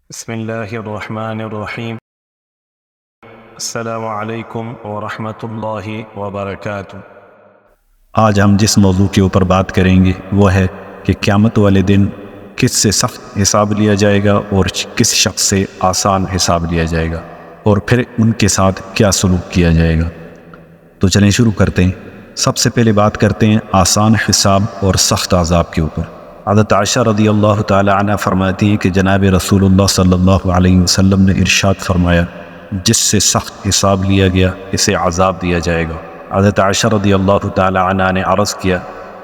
بسم اللہ الرحمن الرحیم۔ السلام علیکم ورحمۃ اللہ وبرکاتہ۔ آج ہم جس موضوع کے اوپر بات کریں گے وہ ہے کہ قیامت والے دن کس سے سخت حساب لیا جائے گا اور کس شخص سے آسان حساب لیا جائے گا، اور پھر ان کے ساتھ کیا سلوک کیا جائے گا۔ تو چلیں شروع کرتے ہیں۔ سب سے پہلے بات کرتے ہیں آسان حساب اور سخت عذاب کے اوپر۔ حضرت عائشہ رضی اللہ تعالی عنہ فرماتی ہیں کہ جناب رسول اللہ صلی اللہ علیہ وسلم نے ارشاد فرمایا، جس سے سخت حساب لیا گیا اسے عذاب دیا جائے گا۔ حضرت عائشہ رضی اللہ تعالی عنہ نے عرض کیا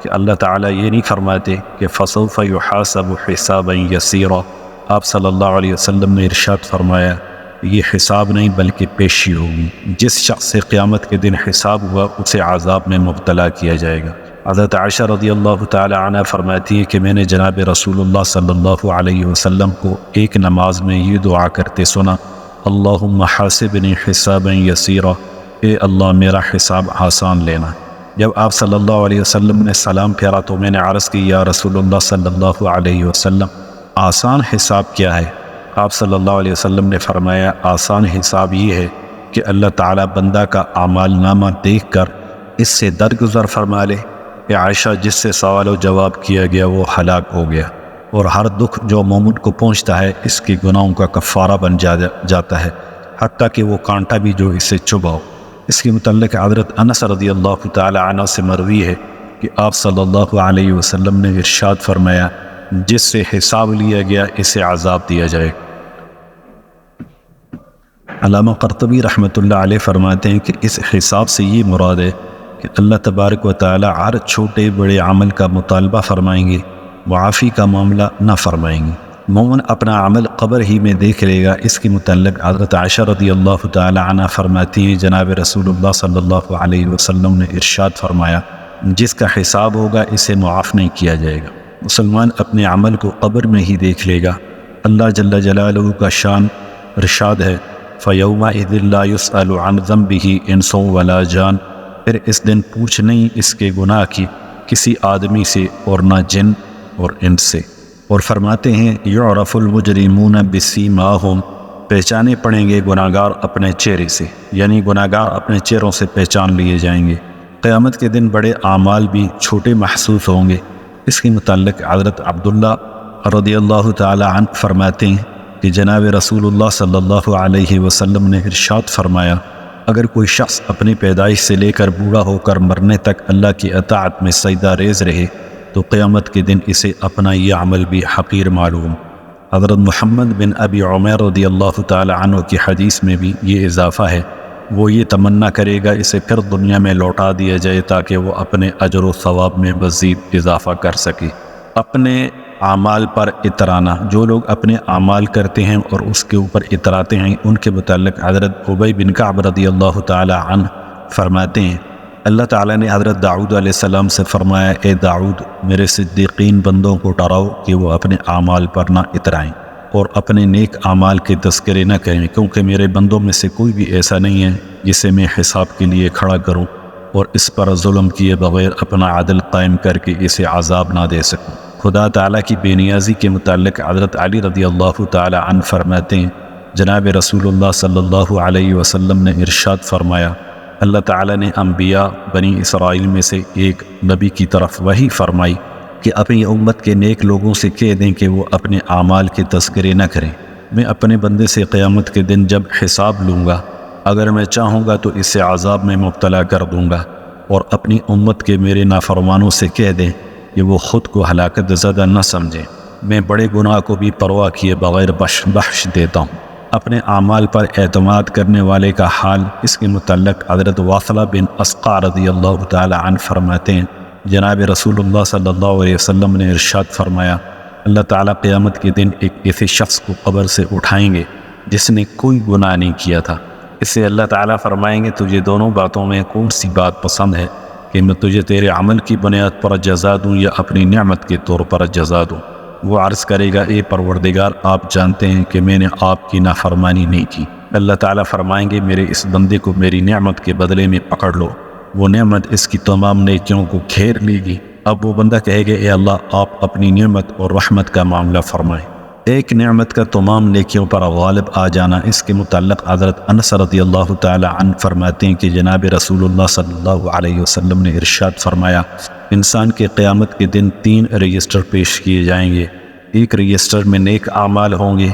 کہ اللہ تعالیٰ یہ نہیں فرماتے کہ فسوف یحاسب حسابا یسیرا۔ آپ صلی اللہ علیہ وسلم نے ارشاد فرمایا یہ حساب نہیں بلکہ پیشی ہوگی، جس شخص سے قیامت کے دن حساب ہوا اسے عذاب میں مبتلا کیا جائے گا۔ حضرت عائشہ رضی اللہ تعالی عنہ فرماتی ہے کہ میں نے جناب رسول اللہ صلی اللہ علیہ وسلم کو ایک نماز میں یہ دعا کرتے سنا، اللہم حاسبنی حسابا یسیرا، اے اللہ میرا حساب آسان لینا۔ جب آپ صلی اللہ علیہ وسلم نے سلام پھیرا تو میں نے عرض کی یا رسول اللہ صلی اللہ علیہ وسلم آسان حساب کیا ہے؟ آپ صلی اللہ علیہ وسلم نے فرمایا آسان حساب یہ ہے کہ اللہ تعالیٰ بندہ کا اعمال نامہ دیکھ کر اس سے درگزر فرما لے کہ عائشہ جس سے سوال و جواب کیا گیا وہ ہلاک ہو گیا، اور ہر دکھ جو مومن کو پہنچتا ہے اس کے گناہوں کا کفارہ بن جاتا ہے، حتیٰ کہ وہ کانٹا بھی جو اسے چبھا ہو۔ اس کے متعلق حضرت انس رضی اللہ تعالی عنہ سے مروی ہے کہ آپ صلی اللہ علیہ وسلم نے ارشاد فرمایا جس سے حساب لیا گیا اسے عذاب دیا جائے۔ علامہ قرطبی رحمۃ اللہ علیہ فرماتے ہیں کہ اس حساب سے یہ مراد ہے کہ اللہ تبارک و تعالی ہر چھوٹے بڑے عمل کا مطالبہ فرمائیں گے، معافی کا معاملہ نہ فرمائیں گے۔ مومن اپنا عمل قبر ہی میں دیکھ لے گا۔ اس کے متعلق حضرت عائشہ رضی اللہ تعالی عنہ فرماتی ہیں جناب رسول اللہ صلی اللہ علیہ وسلم نے ارشاد فرمایا جس کا حساب ہوگا اسے معاف نہیں کیا جائے گا۔ مسلمان اپنے عمل کو قبر میں ہی دیکھ لے گا۔ اللہ جل جلالہ کا شان ارشاد ہے فَيَوْمَئِذٍ لَا يُسْأَلُ عَنْ ذَنبِهِ إِنسٌ وَلَا جان، پھر اس دن پوچھ نہیں اس کے گناہ کی کسی آدمی سے اور نہ جن اور انس سے۔ اور فرماتے ہیں یعرف المجرمون بسیماہم، پہچانے پڑیں گے گناہگار اپنے چہرے سے، یعنی گناہگار اپنے چہروں سے پہچان لیے جائیں گے۔ قیامت کے دن بڑے اعمال بھی چھوٹے محسوس ہوں گے۔ اس کے متعلق حضرت عبداللہ رضی اللہ تعالی عنہ فرماتے ہیں کہ جناب رسول اللہ صلی اللہ علیہ وسلم نے ارشاد فرمایا اگر کوئی شخص اپنی پیدائش سے لے کر بوڑھا ہو کر مرنے تک اللہ کی اطاعت میں سجدہ ریز رہے تو قیامت کے دن اسے اپنا یہ عمل بھی حقیر معلوم۔ حضرت محمد بن ابی عمیر رضی اللہ تعالی عنہ کی حدیث میں بھی یہ اضافہ ہے، وہ یہ تمنا کرے گا اسے پھر دنیا میں لوٹا دیا جائے تاکہ وہ اپنے اجر و ثواب میں مزید اضافہ کر سکے۔ اپنے اعمال پر اترانا، جو لوگ اپنے اعمال کرتے ہیں اور اس کے اوپر اتراتے ہیں ان کے متعلق حضرت ابی بن کعب رضی اللہ تعالی عنہ فرماتے ہیں اللہ تعالیٰ نے حضرت داؤد علیہ السلام سے فرمایا اے داؤد میرے صدیقین بندوں کو ڈراؤ کہ وہ اپنے اعمال پر نہ اترائیں اور اپنے نیک اعمال کے تذکرے نہ کریں، کیونکہ میرے بندوں میں سے کوئی بھی ایسا نہیں ہے جسے میں حساب کے لیے کھڑا کروں اور اس پر ظلم کیے بغیر اپنا عدل قائم کر کے اسے عذاب نہ دے سکوں۔ خدا تعالیٰ کی بے نیازی کے متعلق حضرت علی رضی اللہ تعالی عنہ فرماتے ہیں جناب رسول اللہ صلی اللہ علیہ وسلم نے ارشاد فرمایا اللہ تعالیٰ نے انبیاء بنی اسرائیل میں سے ایک نبی کی طرف وحی فرمائی کہ اپنی امت کے نیک لوگوں سے کہہ دیں کہ وہ اپنے اعمال کے تذکرے نہ کریں، میں اپنے بندے سے قیامت کے دن جب حساب لوں گا اگر میں چاہوں گا تو اسے عذاب میں مبتلا کر دوں گا، اور اپنی امت کے میرے نافرمانوں سے کہہ دیں کہ وہ خود کو ہلاکت زدہ نہ سمجھیں، میں بڑے گناہ کو بھی پرواہ کیے بغیر بخش دیتا ہوں۔ اپنے اعمال پر اعتماد کرنے والے کا حال، اس کے متعلق حضرت واصلہ بن اسقع رضی اللہ تعالی عنہ فرماتے ہیں جناب رسول اللہ صلی اللہ علیہ وسلم نے ارشاد فرمایا اللہ تعالیٰ قیامت کے دن ایک ایسے شخص کو قبر سے اٹھائیں گے جس نے کوئی گناہ نہیں کیا تھا۔ اس سے اللہ تعالیٰ فرمائیں گے تجھے دونوں باتوں میں کون سی بات پسند ہے کہ میں تجھے تیرے عمل کی بنیاد پر جزا دوں یا اپنی نعمت کے طور پر جزا دوں؟ وہ عرض کرے گا اے پروردگار آپ جانتے ہیں کہ میں نے آپ کی نافرمانی نہیں کی۔ اللہ تعالیٰ فرمائیں گے میرے اس بندے کو میری نعمت کے بدلے میں پکڑ لو۔ وہ نعمت اس کی تمام نیکیوں کو گھیر لے گی۔ اب وہ بندہ کہے گا اے اللہ آپ اپنی نعمت اور رحمت کا معاملہ فرمائیں۔ ایک نعمت کا تمام نیکیوں پر غالب آ جانا، اس کے متعلق حضرت انس رضی اللہ تعالی عنہ فرماتے ہیں کہ جناب رسول اللہ صلی اللہ علیہ وسلم نے ارشاد فرمایا، انسان کے قیامت کے دن 3 رجسٹر پیش کیے جائیں گے۔ ایک رجسٹر میں نیک اعمال ہوں گے،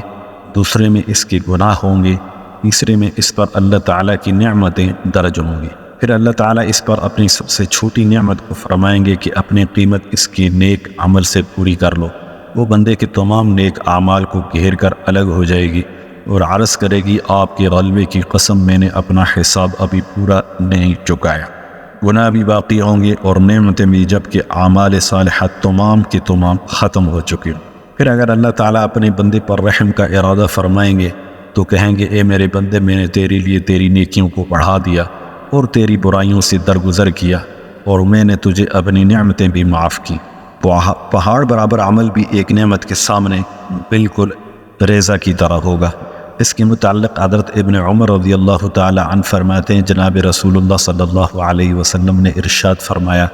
دوسرے میں اس کے گناہ ہوں گے، تیسرے میں اس پر اللہ تعالیٰ کی نعمتیں درج ہوں گی۔ پھر اللہ تعالیٰ اس پر اپنی سب سے چھوٹی نعمت کو فرمائیں گے کہ اپنی قیمت اس کے نیک عمل سے پوری کر لو۔ وہ بندے کے تمام نیک اعمال کو گھیر کر الگ ہو جائے گی اور عرض کرے گی، آپ کے غلبے کی قسم، میں نے اپنا حساب ابھی پورا نہیں چکایا۔ گناہ بھی باقی ہوں گے اور نعمتیں بھی، جبکہ اعمال صالحات تمام کے تمام ختم ہو چکے۔ پھر اگر اللہ تعالیٰ اپنے بندے پر رحم کا ارادہ فرمائیں گے تو کہیں گے، اے میرے بندے، میں نے تیرے لیے تیری نیکیوں کو بڑھا دیا اور تیری برائیوں سے درگزر کیا، اور میں نے تجھے اپنی نعمتیں بھی معاف کی۔ پہاڑ برابر عمل بھی ایک نعمت کے سامنے بالکل ریزہ کی طرح ہوگا۔ اس کے متعلق حضرت ابن عمر رضی اللہ تعالی عنہ فرماتے ہیں، جناب رسول اللہ صلی اللہ علیہ وسلم نے ارشاد فرمایا،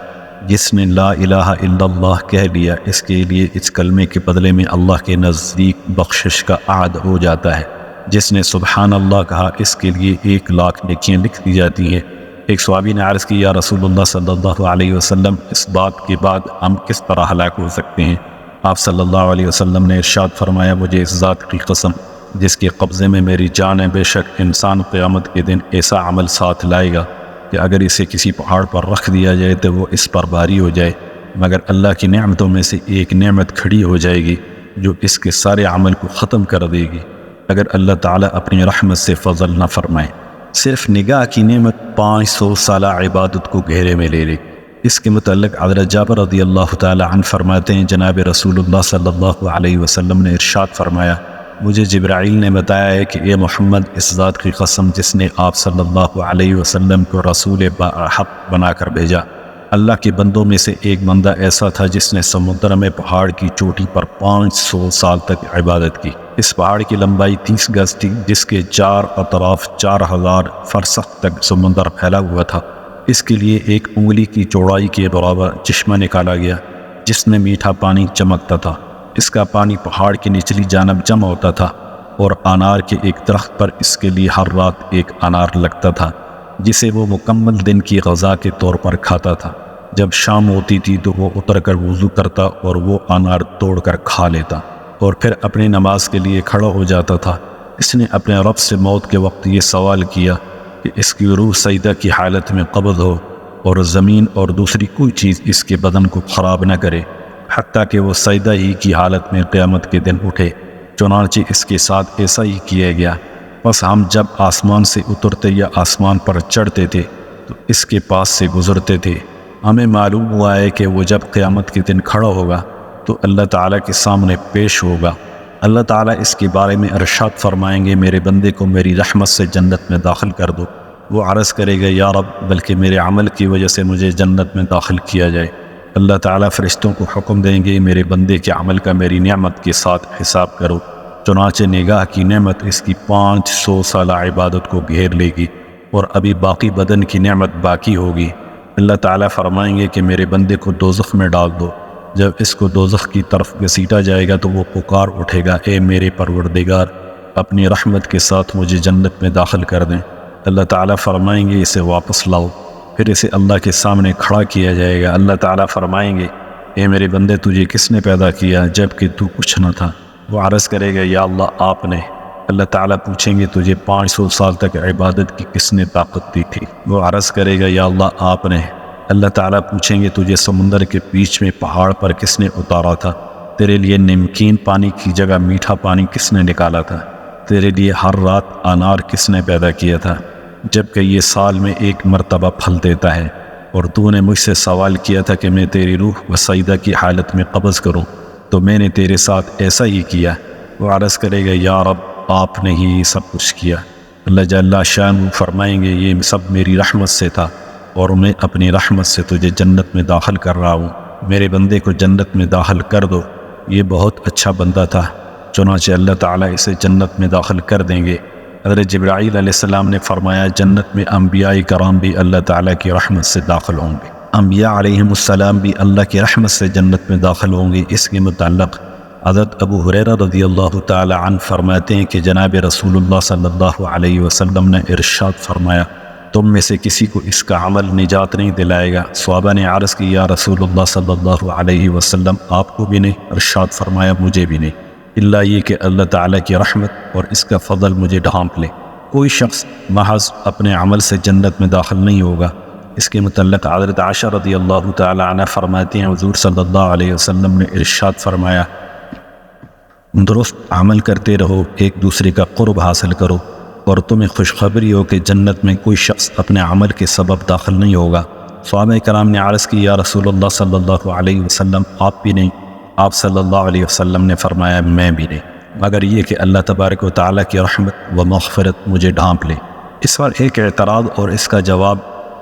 جس نے لا الہ الا اللہ کہہ لیا، اس کے لیے اس کلمے کے بدلے میں اللہ کے نزدیک بخشش کا عہد ہو جاتا ہے۔ جس نے سبحان اللہ کہا، اس کے لیے 1,00,000 نیکیاں لکھ دی جاتی ہیں۔ ایک صحابی نے عرض کی، یا رسول اللہ صلی اللہ علیہ وسلم، اس بات کے بعد ہم کس طرح ہلاک ہو سکتے ہیں؟ آپ صلی اللہ علیہ وسلم نے ارشاد فرمایا، مجھے اس ذات کی قسم جس کے قبضے میں میری جان ہے، بے شک انسان قیامت کے دن ایسا عمل ساتھ لائے گا کہ اگر اسے کسی پہاڑ پر رکھ دیا جائے تو وہ اس پر بھاری ہو جائے، مگر اللہ کی نعمتوں میں سے ایک نعمت کھڑی ہو جائے گی جو اس کے سارے عمل کو ختم کر دے گی، اگر اللہ تعالیٰ اپنی رحمت سے فضل نہ فرمائے۔ صرف نگاہ کی نعمت 500 سالہ عبادت کو گھیرے میں لے لے۔ اس کے متعلق حضرت جابر رضی اللہ تعالی عنہ فرماتے ہیں، جناب رسول اللہ صلی اللہ علیہ وسلم نے ارشاد فرمایا، مجھے جبرائیل نے بتایا ہے کہ اے محمد، اس ذات کی قسم جس نے آپ صلی اللہ علیہ وسلم کو رسول حق بنا کر بھیجا، اللہ کے بندوں میں سے ایک بندہ ایسا تھا جس نے سمندر میں پہاڑ کی چوٹی پر 500 سال تک عبادت کی۔ اس پہاڑ کی لمبائی 30 گز تھی، جس کے 4 اطراف 4000 فرسخ تک سمندر پھیلا ہوا تھا۔ اس کے لیے 1 انگلی کی چوڑائی کے برابر چشمہ نکالا گیا جس میں میٹھا پانی چمکتا تھا۔ اس کا پانی پہاڑ کی نچلی جانب جمع ہوتا تھا، اور انار کے ایک درخت پر اس کے لیے ہر رات 1 انار لگتا تھا، جسے وہ مکمل دن کی غذا کے طور پر کھاتا تھا۔ جب شام ہوتی تھی تو وہ اتر کر وضو کرتا اور وہ انار توڑ کر کھا لیتا، اور پھر اپنی نماز کے لیے کھڑا ہو جاتا تھا۔ اس نے اپنے رب سے موت کے وقت یہ سوال کیا کہ اس کی روح سجدہ کی حالت میں قبض ہو اور زمین اور دوسری کوئی چیز اس کے بدن کو خراب نہ کرے، حتیٰ کہ وہ سجدہ ہی کی حالت میں قیامت کے دن اٹھے۔ چنانچہ اس کے ساتھ ایسا ہی کیا گیا۔ بس ہم جب آسمان سے اترتے یا آسمان پر چڑھتے تھے تو اس کے پاس سے گزرتے تھے۔ ہمیں معلوم ہوا ہے کہ وہ جب قیامت کے دن کھڑا ہوگا تو اللہ تعالیٰ کے سامنے پیش ہوگا۔ اللہ تعالیٰ اس کے بارے میں ارشاد فرمائیں گے، میرے بندے کو میری رحمت سے جنت میں داخل کر دو۔ وہ عرض کرے گا، یا رب، بلکہ میرے عمل کی وجہ سے مجھے جنت میں داخل کیا جائے۔ اللہ تعالیٰ فرشتوں کو حکم دیں گے، میرے بندے کے عمل کا میری نعمت کے ساتھ حساب کرو۔ چنانچہ نگاہ کی نعمت اس کی 500 سالہ عبادت کو گھیر لے گی، اور ابھی باقی بدن کی نعمت باقی ہوگی۔ اللہ تعالیٰ فرمائیں گے کہ میرے بندے کو دوزخ میں ڈال دو۔ جب اس کو دوزخ کی طرف گھسیٹا جائے گا تو وہ پکار اٹھے گا، اے میرے پروردگار، اپنی رحمت کے ساتھ مجھے جنت میں داخل کر دیں۔ اللہ تعالیٰ فرمائیں گے، اسے واپس لاؤ۔ پھر اسے اللہ کے سامنے کھڑا کیا جائے گا۔ اللہ تعالیٰ فرمائیں گے، اے میرے بندے، تجھے کس نے پیدا کیا جب کہ تو کچھ نہ تھا؟ وہ عرض کرے گا، یا اللہ، آپ نے۔ اللہ تعالیٰ پوچھیں گے، تجھے 500 سال تک عبادت کی کس نے طاقت دی تھی؟ وہ عرض کرے گا، یا اللہ، آپ نے۔ اللہ تعالیٰ پوچھیں گے، تجھے سمندر کے بیچ میں پہاڑ پر کس نے اتارا تھا؟ تیرے لیے نمکین پانی کی جگہ میٹھا پانی کس نے نکالا تھا؟ تیرے لیے ہر رات انار کس نے پیدا کیا تھا، جبکہ یہ سال میں 1 مرتبہ پھل دیتا ہے؟ اور تو نے مجھ سے سوال کیا تھا کہ میں تیری روح و سجدہ کی حالت میں قبض کروں، تو میں نے تیرے ساتھ ایسا ہی کیا۔ وہ عرض کرے گا، یا رب، آپ نے ہی سب کچھ کیا۔ اللہ جل شانہ فرمائیں گے، یہ سب میری رحمت سے تھا، اور میں اپنی رحمت سے تجھے جنت میں داخل کر رہا ہوں۔ میرے بندے کو جنت میں داخل کر دو، یہ بہت اچھا بندہ تھا۔ چنانچہ اللہ تعالیٰ اسے جنت میں داخل کر دیں گے۔ حضرت جبرائیل علیہ السلام نے فرمایا، جنت میں انبیاء کرام بھی اللہ تعالیٰ کی رحمت سے داخل ہوں گے۔ انبیاء علیہم السلام بھی اللہ کی رحمت سے جنت میں داخل ہوں گے۔ اس کے متعلق حضرت ابو ہریرہ رضی اللہ تعالی عنہ فرماتے ہیں کہ جناب رسول اللہ صلی اللہ علیہ وسلم نے ارشاد فرمایا، تم میں سے کسی کو اس کا عمل نجات نہیں دلائے گا۔ صحابہ نے عرض کی، یا رسول اللہ صلی اللہ علیہ وسلم آپ کو بھی نہیں؟ ارشاد فرمایا مجھے بھی نہیں، الا یہ کہ اللہ تعالیٰ کی رحمت اور اس کا فضل مجھے ڈھانپ لے۔ کوئی شخص محض اپنے عمل سے جنت میں داخل نہیں ہوگا۔ اس کے متعلق حضرت عائشہ رضی اللہ تعالی عنہ فرماتی ہیں، حضور صلی اللہ علیہ وسلم نے ارشاد فرمایا، درست عمل کرتے رہو، ایک دوسرے کا قرب حاصل کرو، اور تمہیں خوشخبری ہو کہ جنت میں کوئی شخص اپنے عمل کے سبب داخل نہیں ہوگا۔ صحابہ کرام نے عرض کی، یا رسول اللہ صلی اللہ علیہ وسلم آپ بھی نہیں؟ آپ صلی اللہ علیہ وسلم نے فرمایا میں بھی نہیں، مگر یہ کہ اللہ تبارک و تعالیٰ کی رحمت و مغفرت مجھے ڈھانپ لے۔ اس پر ایک اعتراض اور اس کا جواب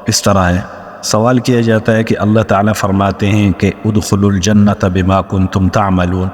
اس طرح ہے۔ سوال کیا جاتا ہے کہ اللہ تعالیٰ فرماتے ہیں کہ ادخلوا الجنۃ بما کنتم تعملون،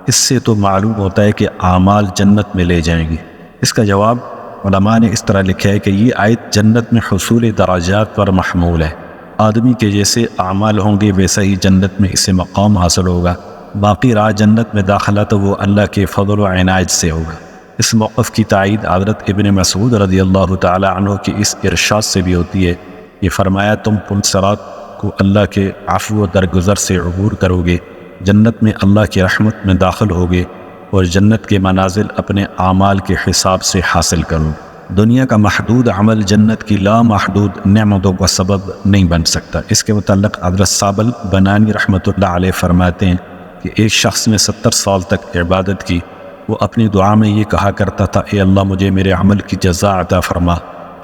اس سے تو معلوم ہوتا ہے کہ اعمال جنت میں لے جائیں گے۔ اس کا جواب علماء نے اس طرح لکھا ہے کہ یہ آیت جنت میں حصول درجات پر محمول ہے۔ آدمی کے جیسے اعمال ہوں گے ویسا ہی جنت میں اسے مقام حاصل ہوگا، باقی راہ جنت میں داخلہ تو وہ اللہ کے فضل و عنایت سے ہوگا۔ اس موقف کی تائید حضرت ابن مسعود رضی اللہ تعالی عنہ کی اس ارشاد سے بھی ہوتی ہے۔ یہ فرمایا تم پل صراط کو اللہ کے عفو و درگزر سے عبور کرو گے، جنت میں اللہ کی رحمت میں داخل ہوگے، اور جنت کے منازل اپنے اعمال کے حساب سے حاصل کرو۔ دنیا کا محدود عمل جنت کی لامحدود نعمتوں کا سبب نہیں بن سکتا۔ اس کے متعلق حضرت صابل بنانی رحمۃ اللہ علیہ فرماتے ہیں کہ ایک شخص نے 70 سال تک عبادت کی، وہ اپنی دعا میں یہ کہا کرتا تھا، اے اللہ مجھے میرے عمل کی جزا عطا فرما۔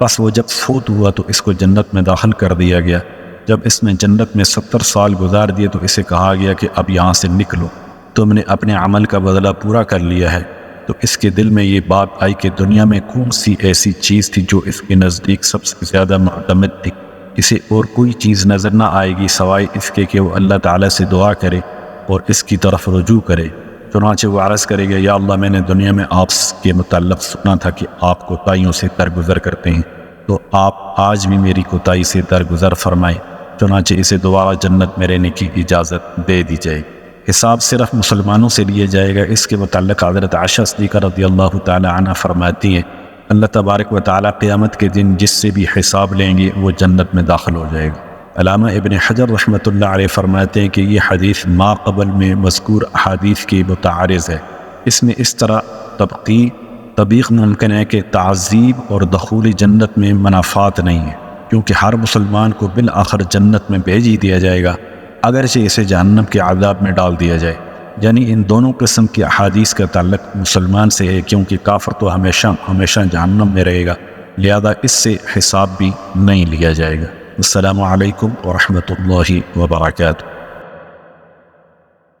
بس وہ جب فوت ہوا تو اس کو جنت میں داخل کر دیا گیا۔ جب اس نے جنت میں 70 سال گزار دیے تو اسے کہا گیا کہ اب یہاں سے نکلو، تم نے اپنے عمل کا بدلہ پورا کر لیا ہے۔ تو اس کے دل میں یہ بات آئی کہ دنیا میں کون سی ایسی چیز تھی جو اس کے نزدیک سب سے زیادہ معتمد تھی۔ اسے اور کوئی چیز نظر نہ آئے گی سوائے اس کے کہ وہ اللہ تعالیٰ سے دعا کرے اور اس کی طرف رجوع کرے۔ چنانچہ وہ عرض کرے گا، یا اللہ میں نے دنیا میں آپ کے متعلق سنا تھا کہ آپ کوتاہیوں سے درگزر کرتے ہیں، تو آپ آج بھی میری کوتاہی سے درگزر فرمائیں۔ چنانچہ اسے دوبارہ جنت میں رہنے کی اجازت دے دی جائے۔ حساب صرف مسلمانوں سے لیا جائے گا۔ اس کے متعلق حضرت عائشہ صدیقہ رضی اللہ تعالی عنہ فرماتی ہیں، اللہ تبارک و تعالی قیامت کے دن جس سے بھی حساب لیں گے وہ جنت میں داخل ہو جائے گا۔ علامہ ابن حجر رحمۃ اللہ علیہ فرماتے ہیں کہ یہ حدیث ما قبل میں مذکور احادیث کی متعارض ہے۔ اس میں اس طرح تطبیق ممکن ہے کہ تعذیب اور دخول جنت میں منافات نہیں ہے، کیونکہ ہر مسلمان کو بالآخر جنت میں بھیج ہی دیا جائے گا، اگرچہ اسے جہنم کے عذاب میں ڈال دیا جائے۔ یعنی ان دونوں قسم کی احادیث کا تعلق مسلمان سے ہے، کیونکہ کافر تو ہمیشہ جہنم میں رہے گا، لہذا اس سے حساب بھی نہیں لیا جائے گا۔ السلام علیکم ورحمۃ اللہ وبرکاتہ۔